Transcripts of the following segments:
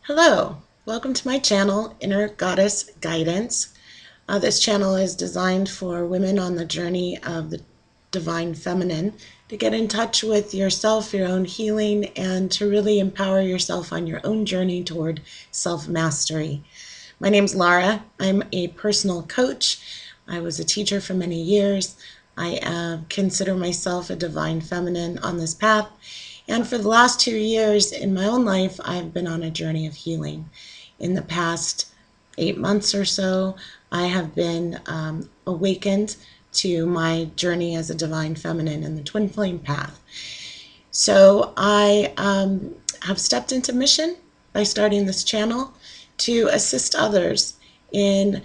Hello, welcome to my channel, Inner Goddess Guidance. This channel is designed for women on the journey of the divine feminine to get in touch with yourself, your own healing, and to really empower yourself on your own journey toward self-mastery. My name's Lara. I'm a personal coach. I was a teacher for many years. I consider myself a divine feminine on this path. And for the last 2 years in my own life, I've been on a journey of healing. In the past 8 months or so, I have been awakened to my journey as a divine feminine in the twin flame path. So I have stepped into mission by starting this channel to assist others in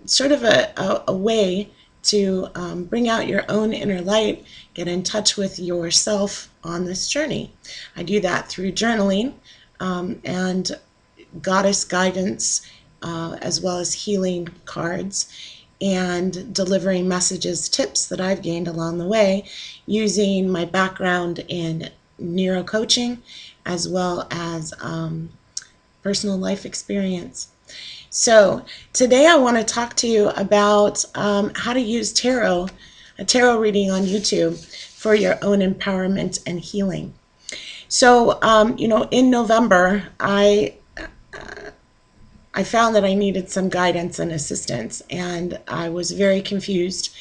sort of a way to bring out your own inner light, get in touch with yourself on this journey. I do that through journaling and goddess guidance, as well as healing cards, and delivering messages, tips that I've gained along the way using my background in neurocoaching as well as personal life experience. So today I want to talk to you about how to use a tarot reading on YouTube for your own empowerment and healing. So, in November, I found that I needed some guidance and assistance, and I was very confused.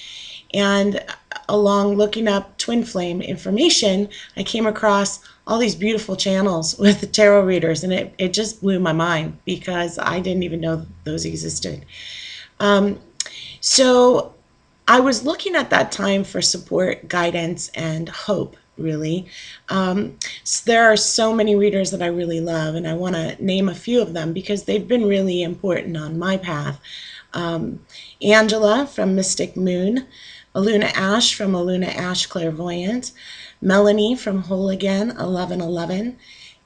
And along looking up twin flame information, I came across all these beautiful channels with tarot readers, and it just blew my mind because I didn't even know those existed. So I was looking at that time for support, guidance, and hope, really. So there are so many readers that I really love, and I want to name a few of them because they've been really important on my path. Angela from Mystic Moon, Aluna Ash from Aluna Ash Clairvoyant, Melanie from Whole Again 1111,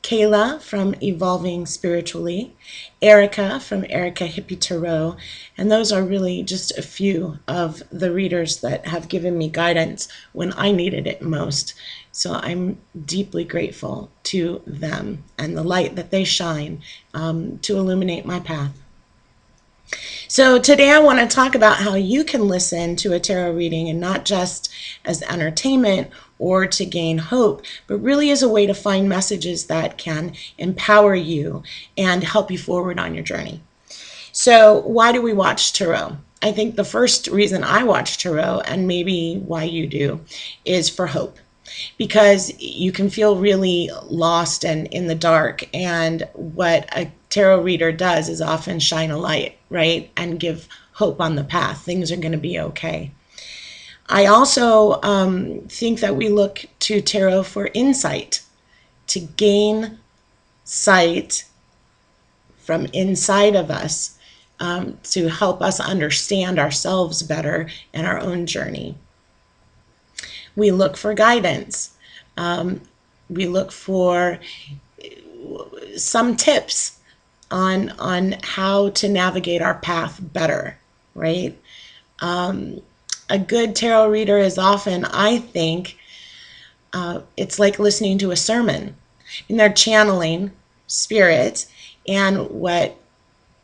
Kayla from Evolving Spiritually, Erica from Erica Hippie Tarot, and those are really just a few of the readers that have given me guidance when I needed it most. So I'm deeply grateful to them and the light that they shine to illuminate my path. So today I want to talk about how you can listen to a tarot reading and not just as entertainment or to gain hope, but really as a way to find messages that can empower you and help you forward on your journey. So why do we watch tarot? I think the first reason I watch tarot, and maybe why you do, is for hope. Because you can feel really lost and in the dark, and what a tarot reader does is often shine a light, right, and give hope on the path. Things are going to be okay. I also think that we look to tarot for insight, to gain sight from inside of us, to help us understand ourselves better and our own journey. We look for guidance. We look for some tips on how to navigate our path better, right? A good tarot reader is often, I think, it's like listening to a sermon. And they're channeling spirit, and what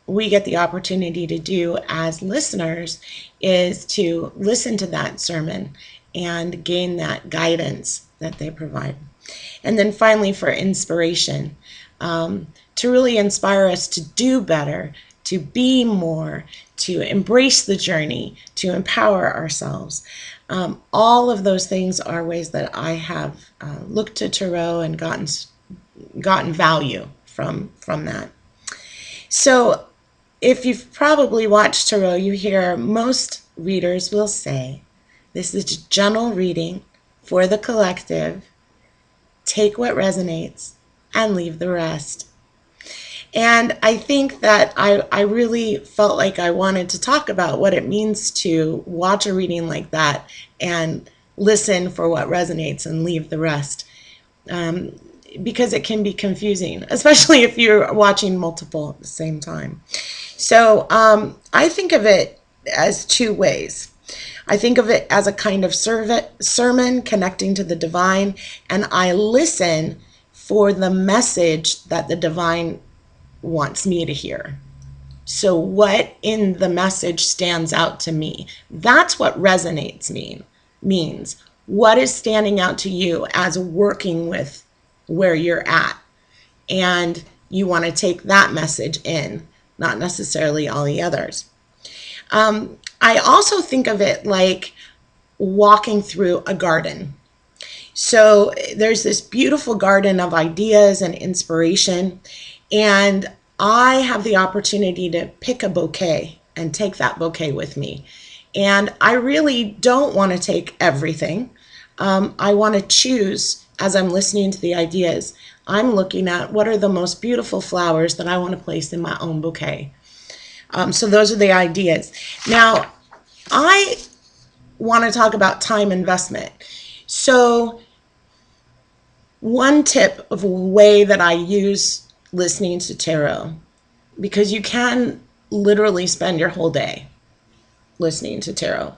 we get the opportunity to do as listeners is to listen to that sermon and gain that guidance that they provide. And then finally, for inspiration, to really inspire us to do better, to be more, to embrace the journey, to empower ourselves. All of those things are ways that I have looked to tarot and gotten value from that. So if you've probably watched tarot, you hear most readers will say, this is a general reading for the collective. Take what resonates and leave the rest. And I think that I really felt like I wanted to talk about what it means to watch a reading like that and listen for what resonates and leave the rest. Because it can be confusing, especially if you're watching multiple at the same time. So I think of it as two ways. I think of it as a kind of sermon connecting to the divine, and I listen for the message that the divine wants me to hear? So what in the message stands out to me? That's what resonates means. What is standing out to you as working with where you're at? And you want to take that message in, not necessarily all the others. I also think of it like walking through a garden. So there's this beautiful garden of ideas and inspiration, and I have the opportunity to pick a bouquet and take that bouquet with me. And I really don't want to take everything. I want to choose as I'm listening to the ideas. I'm looking at what are the most beautiful flowers that I want to place in my own bouquet. So those are the ideas. Now, I want to talk about time investment. So one tip of a way that I use listening to tarot, because you can literally spend your whole day listening to tarot,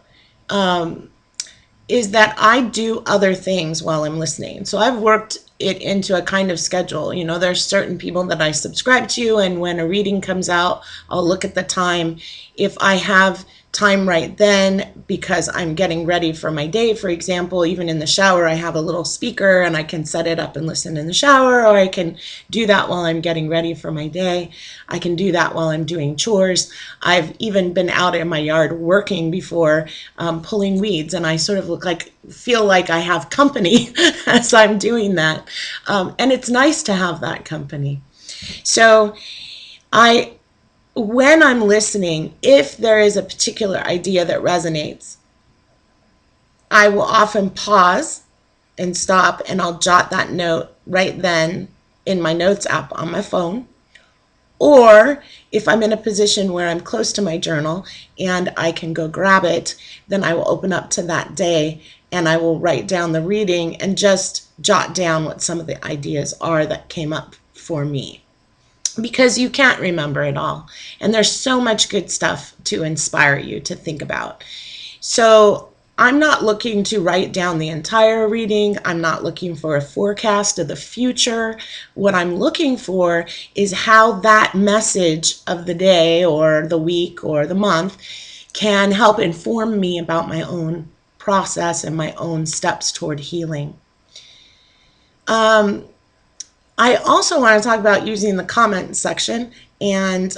is that I do other things while I'm listening. So I've worked it into a kind of schedule. You know, there's certain people that I subscribe to, and when a reading comes out, I'll look at the time. If I have time right then because I'm getting ready for my day, for example, even in the shower, I have a little speaker and I can set it up and listen in the shower, or I can do that while I'm getting ready for my day. I can do that while I'm doing chores. I've even been out in my yard working before, pulling weeds, and I sort of feel like I have company as I'm doing that. And it's nice to have that company. So when I'm listening, if there is a particular idea that resonates, I will often pause and stop, and I'll jot that note right then in my notes app on my phone. Or if I'm in a position where I'm close to my journal and I can go grab it, then I will open up to that day and I will write down the reading and just jot down what some of the ideas are that came up for me. Because you can't remember it all. And there's so much good stuff to inspire you to think about. So I'm not looking to write down the entire reading. I'm not looking for a forecast of the future. What I'm looking for is how that message of the day or the week or the month can help inform me about my own process and my own steps toward healing. I also want to talk about using the comment section and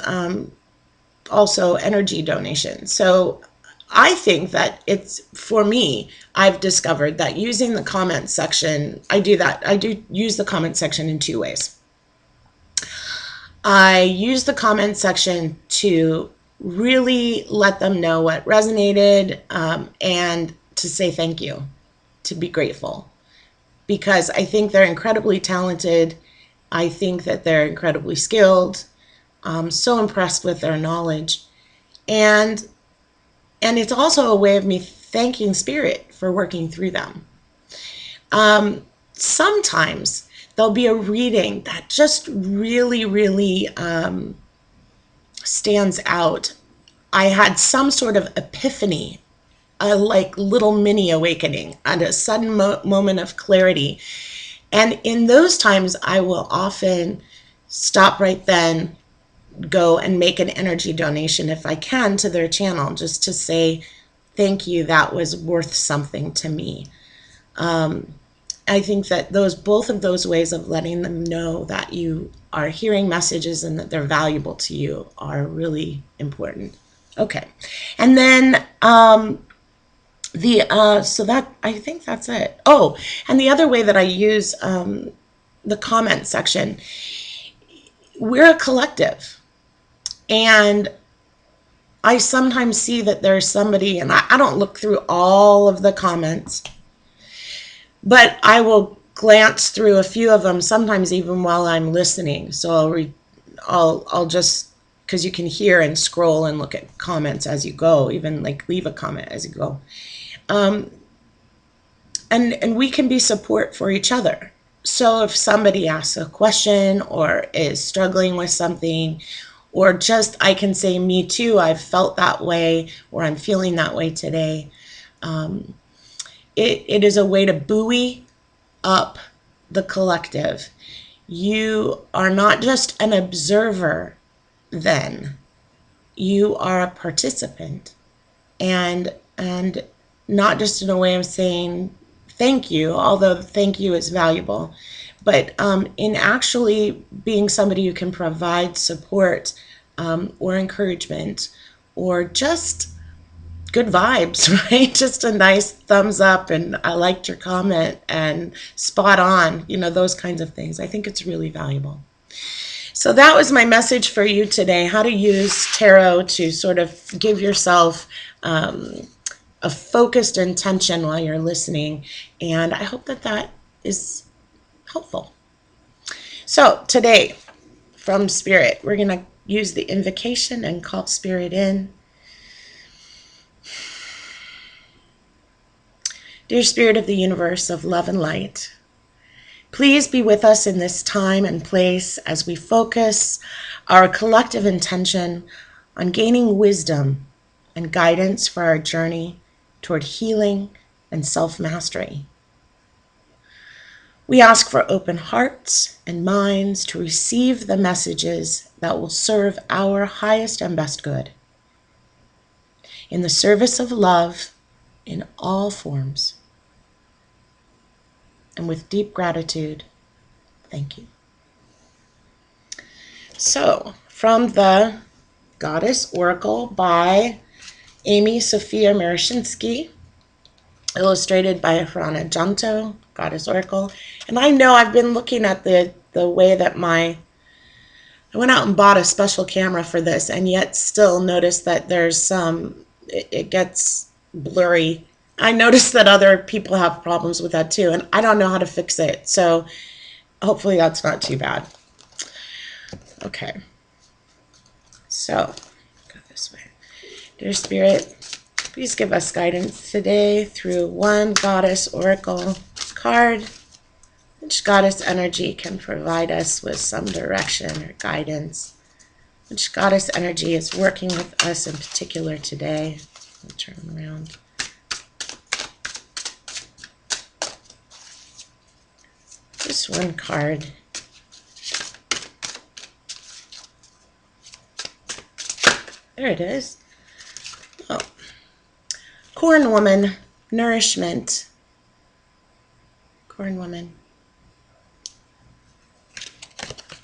also energy donation. So I think that for me, I've discovered that using the comment section, I do use the comment section in two ways. I use the comment section to really let them know what resonated, and to say thank you, to be grateful, because I think they're incredibly talented. I think that they're incredibly skilled. I'm so impressed with their knowledge. And it's also a way of me thanking Spirit for working through them. Sometimes there'll be a reading that just really, really stands out. I had some sort of epiphany, a little mini awakening, and a sudden moment of clarity. And in those times, I will often stop right then, go and make an energy donation if I can to their channel, just to say, thank you, that was worth something to me. I think that both of those ways of letting them know that you are hearing messages and that they're valuable to you are really important. Okay. And then so that, I think that's it. Oh, and the other way that I use the comment section, we're a collective. And I sometimes see that there's somebody, and I don't look through all of the comments, but I will glance through a few of them, sometimes even while I'm listening. So I'll just, because you can hear and scroll and look at comments as you go, even leave a comment as you go. And we can be support for each other. So if somebody asks a question or is struggling with something, or just I can say, me too, I've felt that way, or I'm feeling that way today. It is a way to buoy up the collective. You are not just an observer then. You are a participant. And not just in a way of saying thank you, although thank you is valuable, but in actually being somebody who can provide support or encouragement or just good vibes, right? Just a nice thumbs up and I liked your comment and spot on, those kinds of things. I think it's really valuable. So that was my message for you today, how to use tarot to sort of give yourself a focused intention while you're listening. And I hope that that is helpful. So today, from Spirit, we're going to use the invocation and call Spirit in. Dear Spirit of the universe of love and light, please be with us in this time and place as we focus our collective intention on gaining wisdom and guidance for our journey toward healing and self-mastery. We ask for open hearts and minds to receive the messages that will serve our highest and best good. In the service of love in all forms. And with deep gratitude, thank you. So, from the Goddess Oracle by Amy Sophia Marashinsky, illustrated by Frana Janto, Goddess Oracle. And I know I've been looking at the way that I went out and bought a special camera for this, and yet still notice that there's it gets blurry. I noticed that other people have problems with that too, and I don't know how to fix it. So hopefully that's not too bad. Okay. So, go this way. Dear Spirit, please give us guidance today through one Goddess Oracle card. Which Goddess energy can provide us with some direction or guidance? Which Goddess energy is working with us in particular today? I'll turn them around. Just one card. There it is. Oh. Corn Woman, Nourishment. Corn Woman.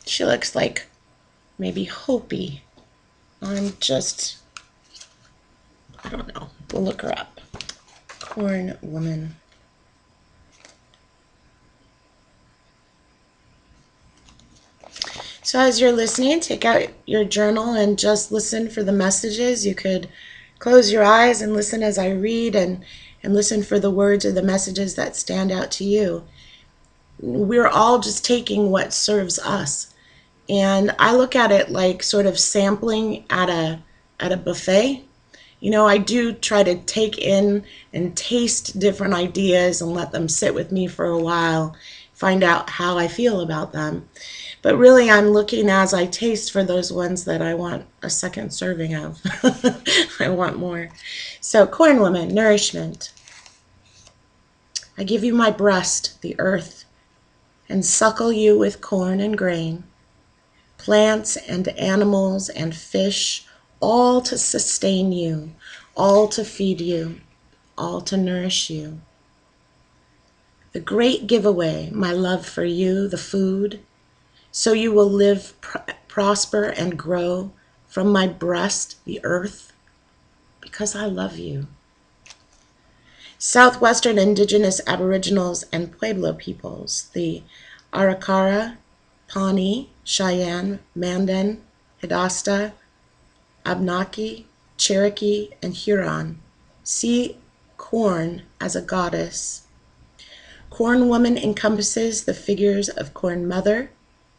She looks like maybe Hopi. I don't know. We'll look her up. Corn Woman. So as you're listening, take out your journal and just listen for the messages. You could close your eyes and listen as I read and listen for the words or the messages that stand out to you. We're all just taking what serves us. And I look at it like sort of sampling at a buffet. I do try to take in and taste different ideas and let them sit with me for a while, find out how I feel about them. But really, I'm looking as I taste for those ones that I want a second serving of. I want more. So, Corn Woman, Nourishment. I give you my breast, the earth, and suckle you with corn and grain, plants and animals and fish, all to sustain you, all to feed you, all to nourish you. The great giveaway, my love for you, the food, so you will live, prosper, and grow from my breast, the earth, because I love you. Southwestern Indigenous Aboriginals and Pueblo peoples, the Arikara, Pawnee, Cheyenne, Mandan, Hidasta, Abenaki, Cherokee, and Huron, see corn as a goddess. Corn Woman encompasses the figures of Corn Mother,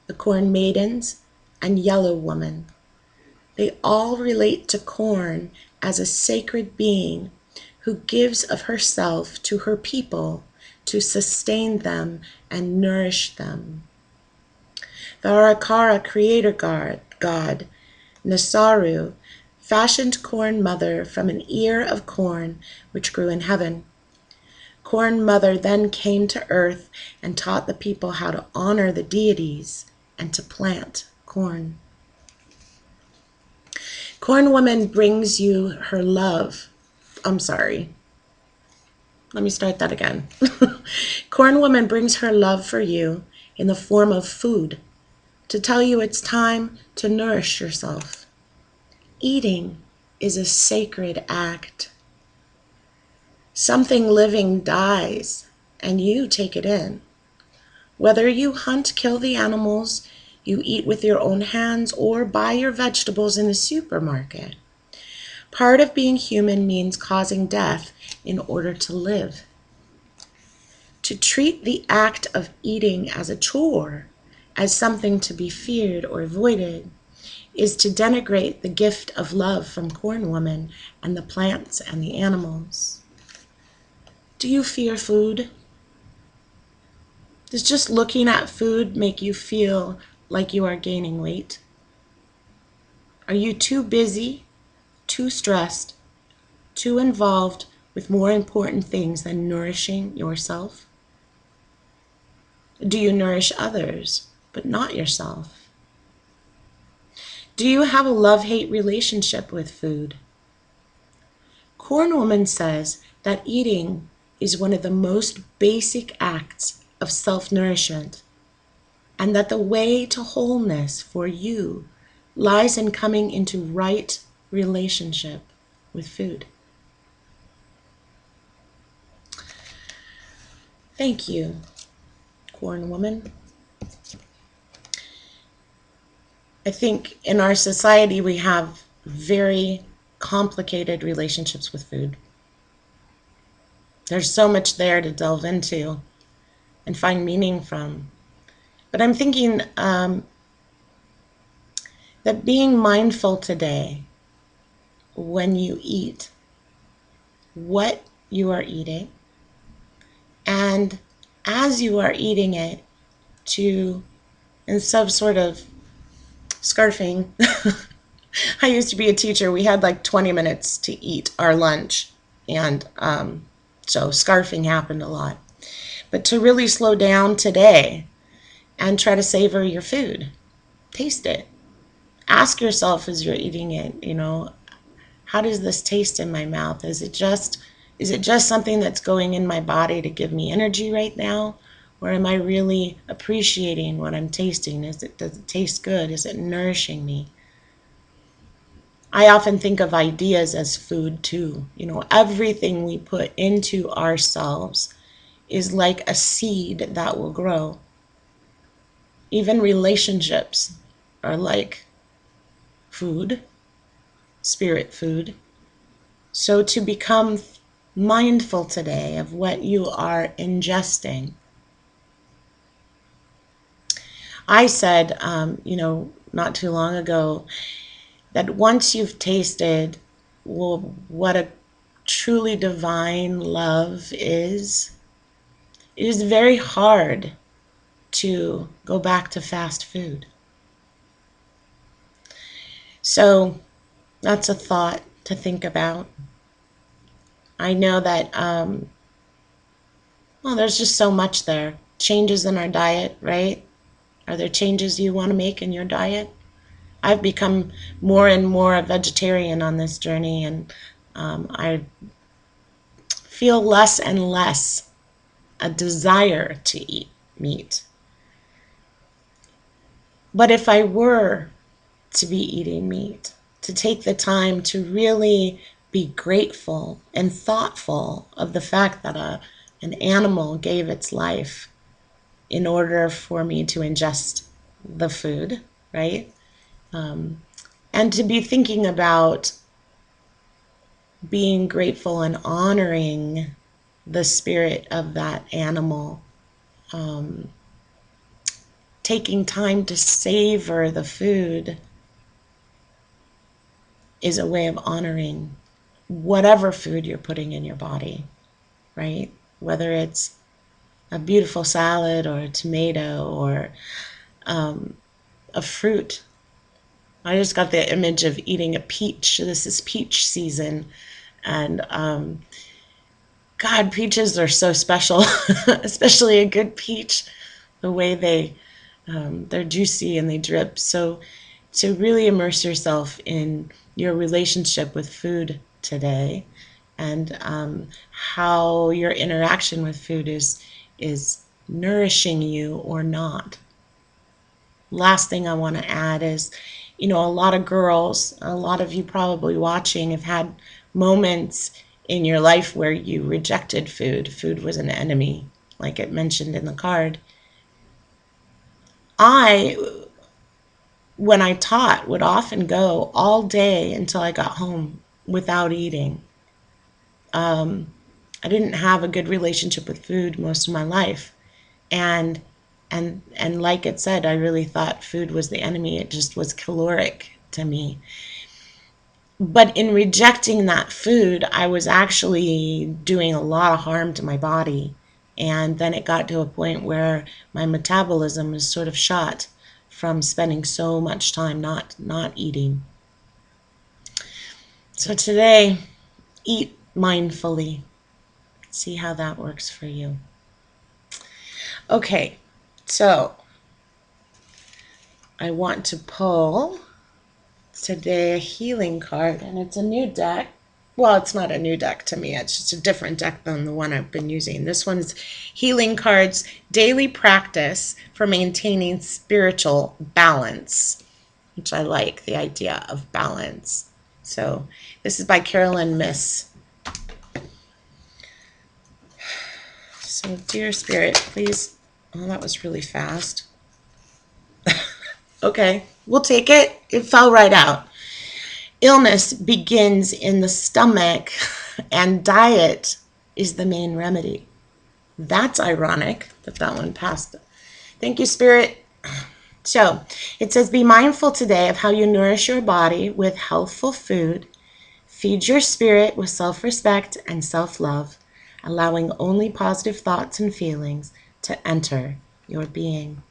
the Corn Maidens, and Yellow Woman. They all relate to corn as a sacred being who gives of herself to her people to sustain them and nourish them. The Arikara creator god, Nasaru, fashioned Corn Mother from an ear of corn which grew in heaven. Corn Mother then came to earth and taught the people how to honor the deities and to plant corn. Corn Woman brings you her love. I'm sorry. Let me start that again. Corn Woman brings her love for you in the form of food to tell you it's time to nourish yourself. Eating is a sacred act. Something living dies and you take it in. Whether you hunt, kill the animals, you eat with your own hands, or buy your vegetables in the supermarket. Part of being human means causing death in order to live. To treat the act of eating as a chore, as something to be feared or avoided, is to denigrate the gift of love from Corn Woman and the plants and the animals. Do you fear food? Does just looking at food make you feel like you are gaining weight? Are you too busy, too stressed, too involved with more important things than nourishing yourself? Do you nourish others, but not yourself? Do you have a love-hate relationship with food? Corn Woman says that eating is one of the most basic acts of self-nourishment, and that the way to wholeness for you lies in coming into right relationship with food. Thank you, Corn Woman. I think in our society we have very complicated relationships with food. There's so much there to delve into and find meaning from. But I'm thinking that being mindful today when you eat, what you are eating, and as you are eating it, to, in some sort of scarfing, I used to be a teacher. We had like 20 minutes to eat our lunch, and so scarfing happened a lot. But to really slow down today and try to savor your food, taste it. Ask yourself as you're eating it, how does this taste in my mouth? Is it just something that's going in my body to give me energy right now? Or am I really appreciating what I'm tasting? Does it taste good? Is it nourishing me? I often think of ideas as food too. Everything we put into ourselves is like a seed that will grow. Even relationships are like food, spirit food. So to become mindful today of what you are ingesting. I said, not too long ago, that once you've tasted what a truly divine love is, it is very hard to go back to fast food. So that's a thought to think about. I know that, there's just so much there. Changes in our diet, right? Are there changes you want to make in your diet? I've become more and more a vegetarian on this journey, and I feel less and less a desire to eat meat. But if I were to be eating meat, to take the time to really be grateful and thoughtful of the fact that an animal gave its life in order for me to ingest the food, right? And to be thinking about being grateful and honoring the spirit of that animal, taking time to savor the food is a way of honoring whatever food you're putting in your body, right? Whether it's a beautiful salad or a tomato or a fruit. I just got the image of eating a peach. This is peach season, and God, peaches are so special, especially a good peach, the way they're juicy and they drip. So to really immerse yourself in your relationship with food today, and how your interaction with food is nourishing you or not. Last thing I want to add is, a lot of girls, a lot of you probably watching, have had moments in your life where you rejected food. Food was an enemy, like it mentioned in the card. I, when I taught, would often go all day until I got home without eating. I didn't have a good relationship with food most of my life, and and like it said, I really thought food was the enemy. It just was caloric to me. But in rejecting that food, I was actually doing a lot of harm to my body. And then it got to a point where my metabolism was sort of shot from spending so much time not eating. So today, eat mindfully. See how that works for you. Okay, so I want to pull today a healing card, and it's a new deck. Well, it's not a new deck to me. It's just a different deck than the one I've been using. This one's Healing Cards, Daily Practice for Maintaining Spiritual Balance, which I like, the idea of balance. So this is by Carolyn Miss. So, dear Spirit, please. Oh, that was really fast. Okay, we'll take it. It fell right out. Illness begins in the stomach, and diet is the main remedy. That's ironic that that one passed. Thank you, Spirit. So, it says, be mindful today of how you nourish your body with healthful food. Feed your spirit with self-respect and self-love, allowing only positive thoughts and feelings to enter your being.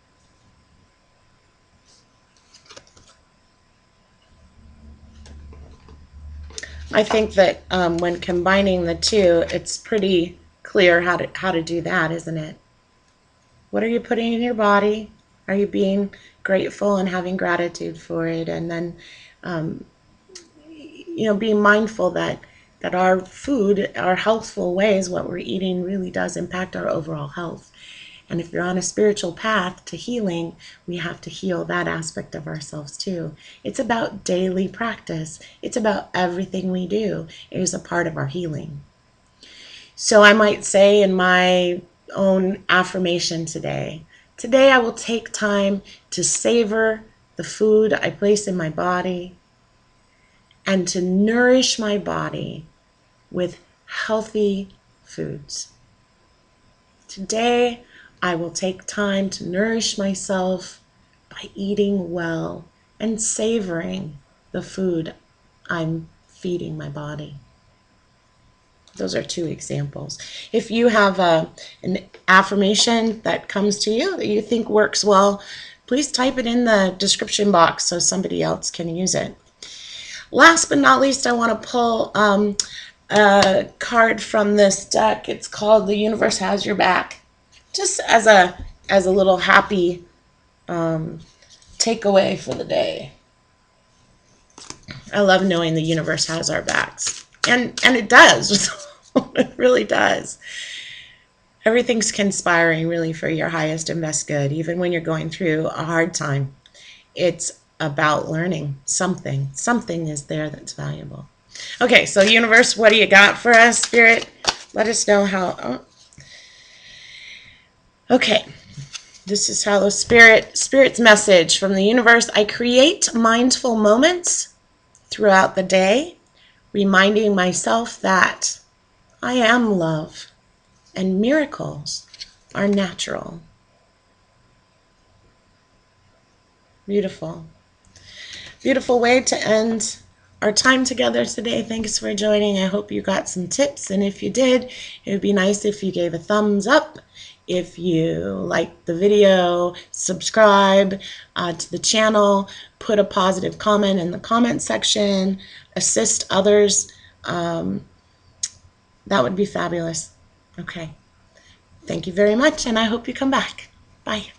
I think that when combining the two, it's pretty clear how to do that, isn't it? What are you putting in your body? Are you being grateful and having gratitude for it? And then, being mindful that our food, our healthful ways, what we're eating really does impact our overall health. And if you're on a spiritual path to healing, we have to heal that aspect of ourselves too. It's about daily practice. It's about everything we do is a part of our healing. So I might say in my own affirmation today, I will take time to savor the food I place in my body and to nourish my body with healthy foods. Today, I will take time to nourish myself by eating well and savoring the food I'm feeding my body. Those are two examples. If you have an affirmation that comes to you that you think works well, please type it in the description box so somebody else can use it. Last but not least, I want to pull a card from this deck. It's called The Universe Has Your Back. Just as a little happy takeaway for the day. I love knowing the universe has our backs. And it does. It really does. Everything's conspiring really for your highest and best good, even when you're going through a hard time. It's about learning something. Something is there that's valuable. Okay, so universe, what do you got for us, Spirit? Let us know how. Oh. Okay, this is how the Spirit's message from the universe. I create mindful moments throughout the day, reminding myself that I am love and miracles are natural. Beautiful. Beautiful way to end our time together today. Thanks for joining. I hope you got some tips, and if you did, it would be nice if you gave a thumbs up. If you liked the video, subscribe to the channel, put a positive comment in the comment section, assist others. That would be fabulous. Okay. Thank you very much, and I hope you come back. Bye.